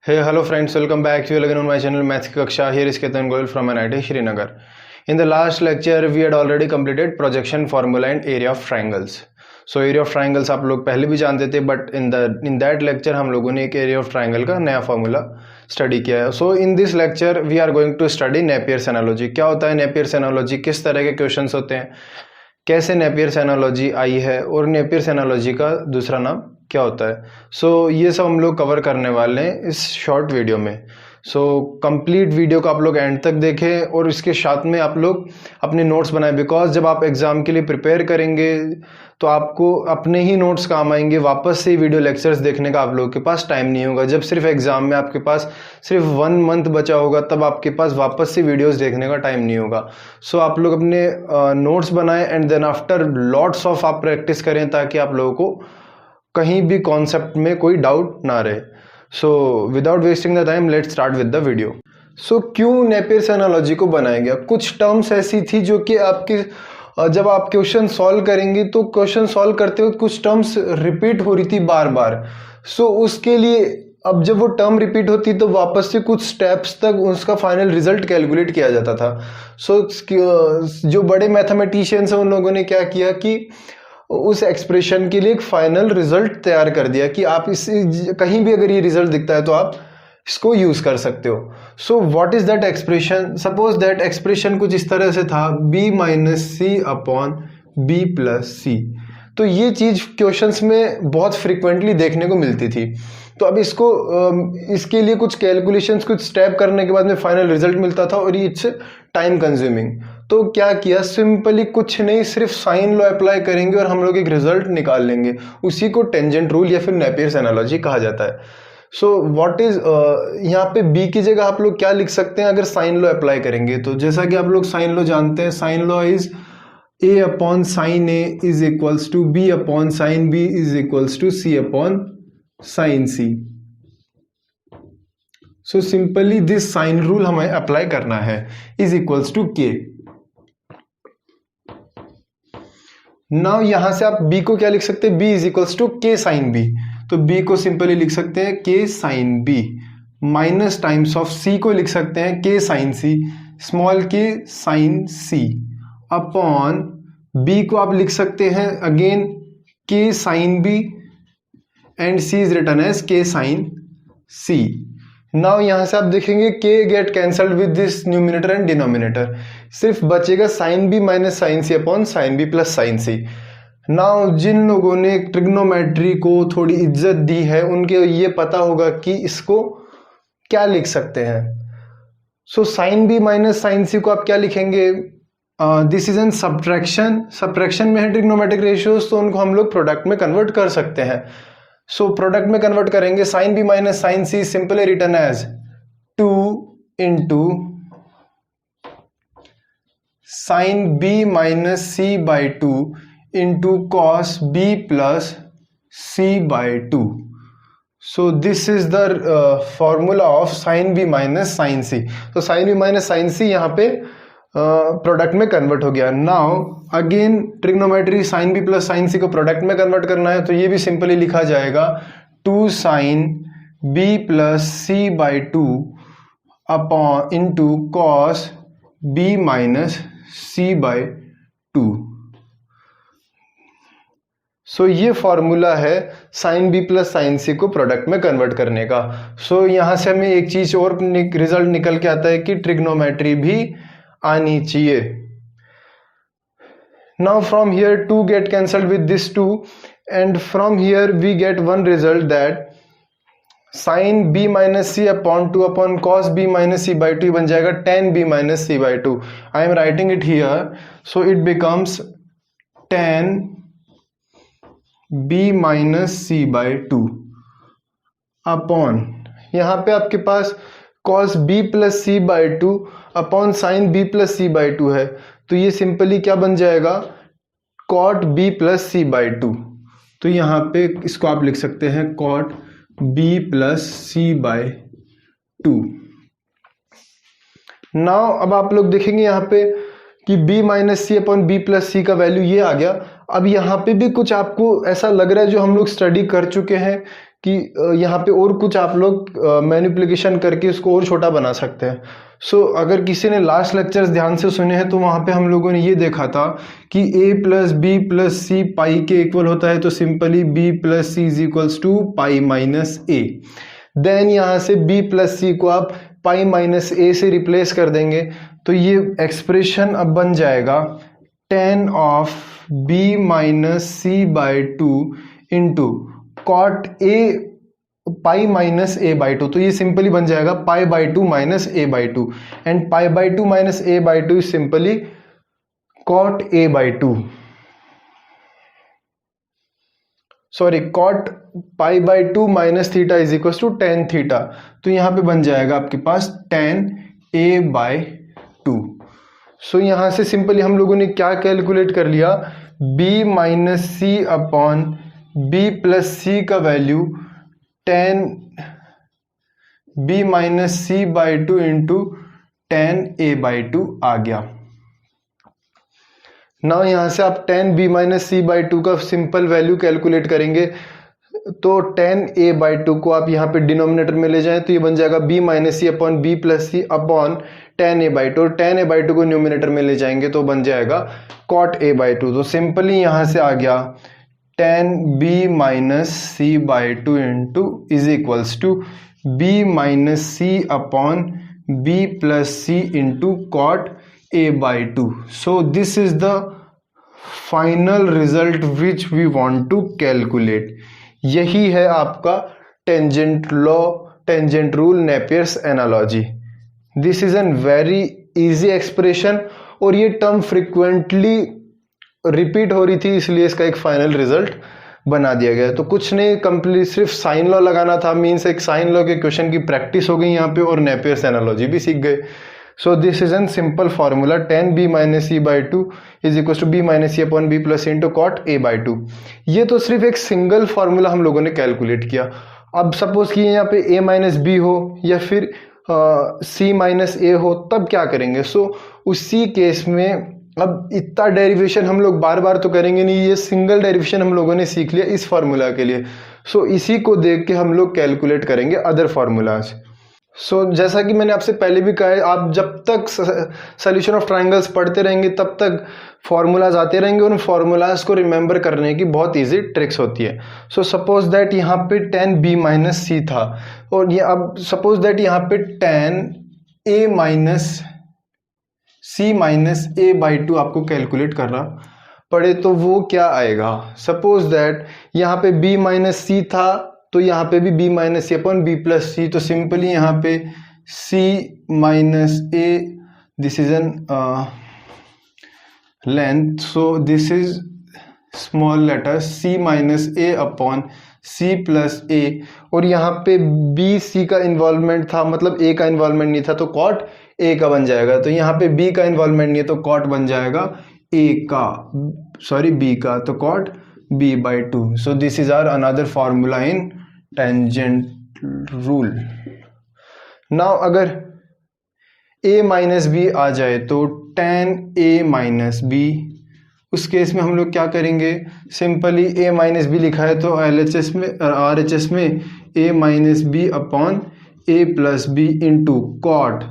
Hey, hello friends, welcome back to you again on my channel Maths की कक्षा. Here is Ketan Goyal from NIT Srinagar. In the last lecture, we had already completed projection formula and area of triangles. So area of triangles आप लोग पहले भी जानते थे, but in that lecture हम लोगों ने एक area of triangle का नया formula स्टडी किया है. So in this lecture we are going to study Napier's analogy. क्या होता है Napier's analogy, किस तरह के क्वेश्चंस होते हैं, कैसे नेपियर्स एनालॉजी आई है और नेपियर्स एनालॉजी का दूसरा नाम क्या होता है. सो ये सब हम लोग कवर करने वाले हैं इस शॉर्ट वीडियो में. सो कंप्लीट वीडियो को आप लोग एंड तक देखें और इसके साथ में आप लोग अपने नोट्स बनाएं, बिकॉज जब आप एग्ज़ाम के लिए प्रिपेयर करेंगे तो आपको अपने ही नोट्स काम आएंगे. वापस से वीडियो लेक्चर्स देखने का आप लोगों के पास टाइम नहीं होगा. जब सिर्फ एग्ज़ाम में आपके पास सिर्फ 1 मंथ बचा होगा तब आपके पास वापस से वीडियोस देखने का टाइम नहीं होगा. सो आप लोग अपने नोट्स बनाएं and then after lots of आप प्रैक्टिस करें ताकि आप लोगों को कहीं भी कॉन्सेप्ट में कोई डाउट ना रहे. So without wasting the time let's start with the video. So क्यों नेपियर्स एनालॉजी को बनाया गया? कुछ टर्म्स ऐसी थी जो कि आपके जब आप क्वेश्चन सॉल्व करेंगे तो क्वेश्चन सॉल्व करते हुए कुछ टर्म्स रिपीट हो रही थी बार बार. सो उसके लिए अब जब वो टर्म रिपीट होती तो वापस से कुछ स्टेप्स तक उसका फाइनल रिजल्ट कैलकुलेट किया जाता था. सो जो बड़े मैथमेटिशियंस हैं उन लोगों ने क्या किया कि उस एक्सप्रेशन के लिए एक फाइनल रिजल्ट तैयार कर दिया कि आप इस कहीं भी अगर ये रिजल्ट दिखता है तो आप इसको यूज कर सकते हो. So what is that expression? Suppose that expression कुछ इस तरह से था, b minus C upon B plus C. तो ये चीज क्वेश्चंस में बहुत फ्रिक्वेंटली देखने को मिलती थी. तो अब इसके लिए कुछ कैलकुलेशंस, कुछ स्टेप करने के बाद में फाइनल रिजल्ट मिलता था और इट्स टाइम कंज्यूमिंग. तो क्या किया, सिंपली कुछ नहीं, सिर्फ साइन लॉ अप्लाई करेंगे और हम लोग एक रिजल्ट निकाल लेंगे. उसी को टेंजेंट रूल या फिर नेपियर्स एनालॉजी कहा जाता है. सो व्हाट इज यहाँ पे b की जगह आप लोग क्या लिख सकते हैं अगर साइन लॉ अप्लाई करेंगे? तो जैसा कि आप लोग साइन लॉ जानते हैं, sine law is a upon sine a is equals to b upon sine b is equals to c upon sine c. So simply this sine rule हमें apply करना है, is equals to k. Now यहां से आप b को क्या लिख सकते हैं? b is equals to k sine b. तो b को सिंपली लिख सकते हैं k sine b minus times of c को लिख सकते हैं k sine c, small k sine c upon b को आप लिख सकते हैं again k sine b and c is written as k sine c. Now यहां से आप देखेंगे k get cancelled with this numerator and denominator, सिर्फ बचेगा sign b minus sine c upon sine b plus sine c. Now जिन लोगों ने trigonometry को थोड़ी इज्जत दी है उनके ये पता होगा कि इसको क्या लिख सकते हैं. So sine b minus sine c को आप क्या लिखेंगे? This is an subtraction. Subtraction में है ट्रिग्नोमेट्रिक रेशियोज, तो उनको हम लोग प्रोडक्ट में कन्वर्ट कर सकते हैं. सो प्रोडक्ट में कन्वर्ट करेंगे, sine b minus sine c simply written as 2 into sine b minus c by 2 into cos b plus c by 2. So this is the formula of sine b minus sine c. तो sine b minus sine c यहाँ पे product में convert हो गया. Now again trigonometry sine b plus sine c को product में convert करना है, तो ये भी सिंपली लिखा जाएगा 2 sine b plus c by 2 upon into cos b minus c by 2. So ये फॉर्मूला है sine b plus sine c को प्रोडक्ट में कन्वर्ट करने का. सो यहाँ से हमें एक चीज और रिजल्ट निकल के आता है कि ट्रिग्नोमेट्री भी आनी चाहिए. Now from here 2 get cancelled with this 2 and from here we get one result that sine b minus c upon 2 upon cos b minus c by 2 बन जाएगा tan b minus c by 2. I am writing it here, so it becomes tan b minus c by 2 upon यहाँ पे आपके पास cos b plus c by 2 upon sine b plus c by 2 है. तो ये simply क्या बन जाएगा? cot b plus c by 2. तो यहाँ पे इसको आप लिख सकते हैं cot b plus c by 2. Now अब आप लोग देखेंगे यहाँ पे कि b minus C upon B plus C का वैल्यू ये आ गया. अब यहाँ पे भी कुछ आपको ऐसा लग रहा है जो हम लोग स्टडी कर चुके हैं कि यहाँ पे और कुछ आप लोग मैनिपुलेशन करके इसको और छोटा बना सकते हैं। सो अगर किसी ने लास्ट लेक्चर्स ध्यान से सुने हैं तो वहाँ पे हम लोगों ने ये देखा था कि a plus B plus C pi के इक्वल होता है, तो simply b plus C is equals to pi minus A. Then यहाँ से b प्लस सी को आप पाई माइनस ए से रिप्लेस कर देंगे, तो ये एक्सप्रेशन अब बन जाएगा tan of b minus C by two into cot A pi minus A by two. तो ये सिंपली बन जाएगा pi by two minus A by two, and pi by two minus A by two is simply cot A by two, sorry cot pi by two minus theta is equal to tan theta. तो यहां पे बन जाएगा आपके पास tan A by two. So यहां से simply हम लोगों ने क्या कैलकुलेट कर लिया, b minus C upon b plus C का value tan b minus C by two into tan A by two आ गया। नाउ यहां से आप tan b minus C by two का सिंपल वैल्यू कैलकुलेट करेंगे, तो टेन ए बाई टू को आप यहाँ पे डिनोमिनेटर में ले जाएं तो ये बन जाएगा b minus C upon b plus C upon tan A by two, और टेन ए बाई टू को न्यूमिनेटर में ले जाएंगे तो बन जाएगा कॉट ए बाई टू। तो सिंपली यहाँ से आ गया tan b minus C by two into is equals to b minus C upon b plus C into cot a by two. So this is the final result which we want to calculate. यही है आपका tangent law, tangent rule, Napier's analogy. This is N very easy expression, और ये term frequently repeat हो रही थी, इसलिए इसका एक फाइनल रिजल्ट बना दिया गया। तो कुछ नहीं, कंप्लीट सिर्फ साइन लॉ लगाना था, मीन्स एक साइन लॉ के क्वेश्चन की प्रैक्टिस हो गई यहाँ पे, और नेपियर्स एनालॉजी भी सीख गए। So this is an simple formula, tan b minus C by two is equal to b minus C upon b plus into cot a by two. ये तो सिर्फ एक सिंगल फॉर्मूला हम लोगों ने कैलकुलेट किया। अब सपोज कि यहाँ पे a माइनस बी हो या फिर c माइनस ए हो, तब क्या करेंगे। सो उसी केस में अब इतना डेरिवेशन हम लोग बार बार तो करेंगे नहीं, ये सिंगल डेरिवेशन हम लोगों ने सीख लिया इस फॉर्मूला के लिए। सो इसी को देख के हम लोग कैलकुलेट करेंगे अदर फॉर्मूलाज। सो जैसा कि मैंने आपसे पहले भी कहा है, आप जब तक सॉल्यूशन ऑफ ट्रायंगल्स पढ़ते रहेंगे तब तक फॉर्मूलाज आते रहेंगे, उन फॉर्मूलाज को रिमेंबर करने की बहुत इजी ट्रिक्स होती है। सो सपोज दैट यहाँ पे टेन b माइनस सी था, और ये अब सपोज दैट यहाँ पे tan a minus C minus A by two आपको कैलकुलेट करना पड़े, तो वो क्या आएगा। सपोज दैट यहाँ पे b माइनस सी था, तो यहाँ पे भी b minus C upon b plus C, तो सिंपली यहाँ पे c minus A, this is an length, so this is small letter c minus A upon c plus A, और यहाँ पे b c का इन्वॉल्वमेंट था, मतलब a का इन्वॉल्वमेंट नहीं था, तो कॉट a का बन जाएगा। तो यहाँ पे b का इन्वॉल्वमेंट नहीं है, तो कॉट बन जाएगा a का, सॉरी b का, तो cot b by two. So this is our another formula in tangent rule. Now अगर a माइनस बी आ जाए तो टेन a माइनस बी, उस केस में हम लोग क्या करेंगे, सिंपली a माइनस बी लिखा है तो LHS में RHS में a minus B upon a plus B into cot.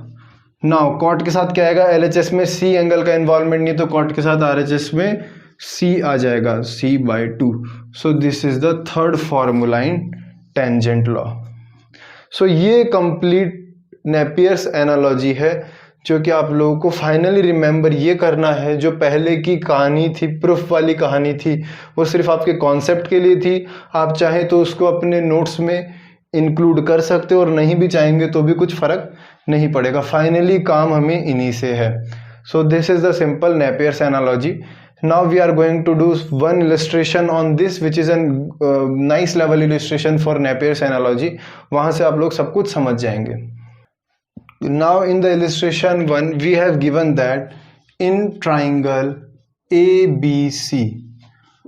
Now cot के साथ क्या आएगा, LHS में c एंगल का इन्वॉल्वमेंट नहीं, तो कॉट के साथ RHS में c आ जाएगा, c by two. So this is the third formula in tangent law. So ये कंप्लीट नेपियर्स एनालॉजी है, जो कि आप लोगों को फाइनली रिमेंबर ये करना है। जो पहले की कहानी थी, प्रूफ वाली कहानी थी, वो सिर्फ आपके कॉन्सेप्ट के लिए थी। आप चाहें तो उसको अपने नोट्स में इंक्लूड कर सकते हो, और नहीं भी चाहेंगे तो भी कुछ फर्क नहीं पड़ेगा। फाइनली काम हमें इन्हीं से है। सो this is the simple Napier's analogy. Now we are going to do one illustration on this, which is a nice level illustration for Napier's analogy. वहाँ से आप लोग सब कुछ समझ जाएंगे। Now in the illustration 1 we have given that in triangle ABC।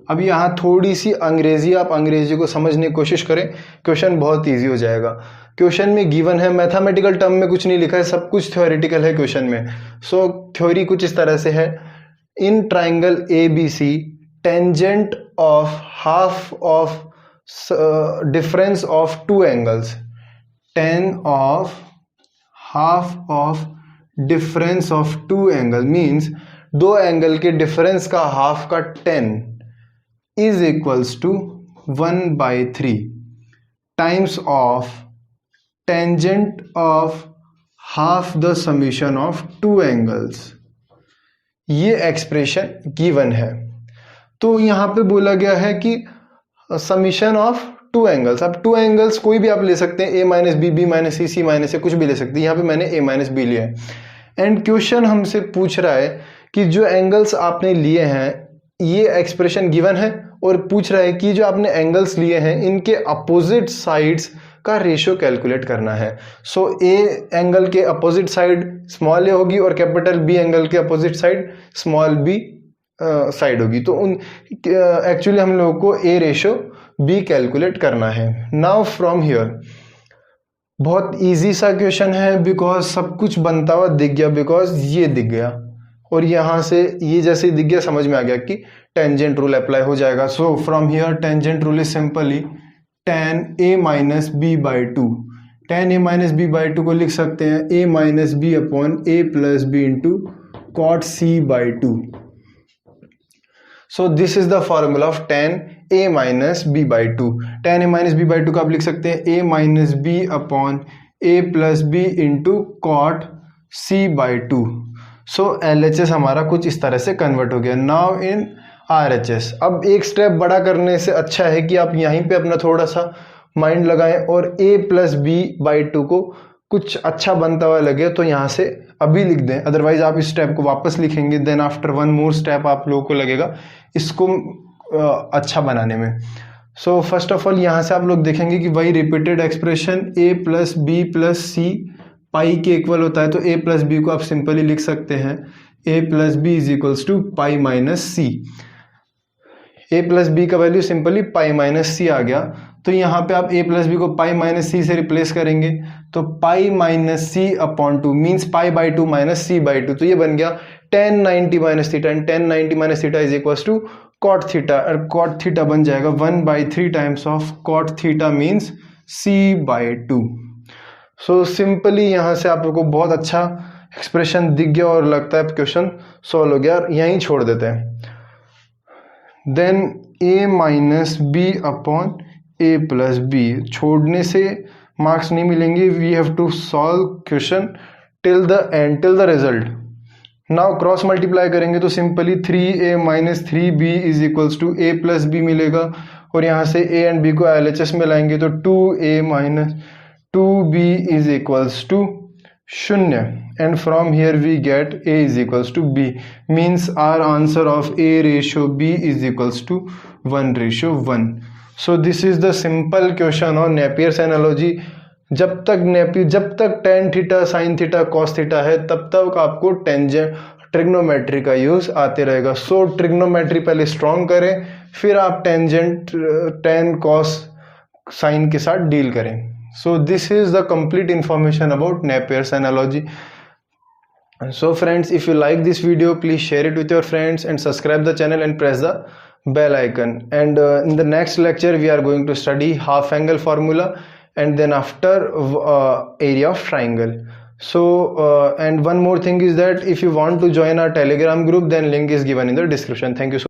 अब यहाँ थोड़ी सी अंग्रेजी, आप अंग्रेजी को समझने की कोशिश करें, क्वेश्चन बहुत इजी हो जाएगा। क्वेश्चन में गिवन है, मैथमेटिकल टर्म में कुछ नहीं लिखा है, सब कुछ थ्योरेटिकल है क्वेश्चन में। सो थ्योरी कुछ इस तरह से है, in triangle ABC tangent of half of difference of two angles. Tan of half of difference of two angle means दो एंगल के डिफरेंस का हाफ का 10 is equals to 1/3 times of tangent of half the summation of two angles. ये expression given है. तो यहाँ पे बोला गया है कि समीशन ऑफ टू एंगल्स. अब टू एंगल्स कोई भी आप ले सकते हैं, a minus B, B minus C, C minus A, कुछ भी ले सकते हैं. यहाँ पे मैंने a माइनस बी लिया है. एंड क्वेश्चन हमसे पूछ रहा है कि जो एंगल्स आपने लिए हैं, ये एक्सप्रेशन गिवन है और पूछ रहा है कि जो आपने एंगल्स लिए हैं इनके अपोजिट साइड्स का रेशियो कैलकुलेट करना है. सो ए एंगल के अपोजिट साइड स्मॉल ए होगी और कैपिटल बी एंगल के opposite side small B side होगी. तो उन एक्चुअली हम लोगों को ए रेशियो बी कैलकुलेट करना है. नाउ फ्रॉम हियर बहुत इजी सा क्वेश्चन है बिकॉज सब कुछ बनता हुआ दिख गया, बिकॉज ये दिख गया और यहाँ से ये जैसे दिख गया समझ में आ गया कि टेंजेंट रूल अप्लाई हो जाएगा. So from here tangent rule is simply tan a minus B by two. tan a minus B by two को लिख सकते हैं a minus B upon a plus B into cot c by two. So this is the formula of tan a minus B by two. tan a minus B by two का आप लिख सकते हैं a minus B upon a plus B into cot c by two. So LHS हमारा कुछ इस तरह से कन्वर्ट हो गया. Now in RHS. अब एक स्टेप बड़ा करने से अच्छा है कि आप यहीं पे अपना थोड़ा सा माइंड लगाएं और a plus B by two को कुछ अच्छा बनता हुआ लगे तो यहाँ से अभी लिख दें. अदरवाइज आप इस स्टेप को वापस लिखेंगे, then after one more step आप लोगों को लगेगा इसको अच्छा बनाने में. सो फर्स्ट ऑफ ऑल यहाँ से आप लोग देखेंगे कि वही repeated expression a plus B plus C pi के इक्वल होता है. तो a प्लस बी को आप सिंपली लिख सकते हैं a plus B is equals to pi minus C. a plus B का value simply pi minus C आ गया. तो यहाँ पे आप a प्लस बी को पाई माइनस सी से रिप्लेस करेंगे तो pi minus C upon two means pi by two minus C by two. तो ये बन गया tan 90 minus theta and tan 90 minus theta is equals to cot theta. और कॉट थीटा बन जाएगा 1/3 times of cot theta means c by two. So simply यहाँ से आप लोग को बहुत अच्छा एक्सप्रेशन दिख गया और लगता है क्वेश्चन सॉल्व हो गया. यहीं छोड़ देते हैं. Then a minus B upon a plus B. छोड़ने से मार्क्स नहीं मिलेंगे. We have to solve question till the end, till the result. Now cross multiply करेंगे तो simply 3a minus 3b is equals to a plus B मिलेगा और यहाँ से a एंड b को LHS में लाएंगे तो 2a minus 2b is equals to 0 and from here we get a is equals to b means our answer of a ratio b is equals to 1:1. so this is the simple question on Napier's analogy. जब तक tan theta sin theta cos theta है तब तक आपको tangent trigonometry का use आते रहेगा. सो trigonometry पहले स्ट्रॉन्ग करें फिर आप टेंजेंट tan cos sin के साथ डील करें. So this is the complete information about Napier's analogy. So friends, if you like this video, please share it with your friends and subscribe the channel and press the bell icon. And in the next lecture, we are going to study half angle formula and then after area of triangle. So and one more thing is that if you want to join our Telegram group, then link is given in the description. Thank you so much.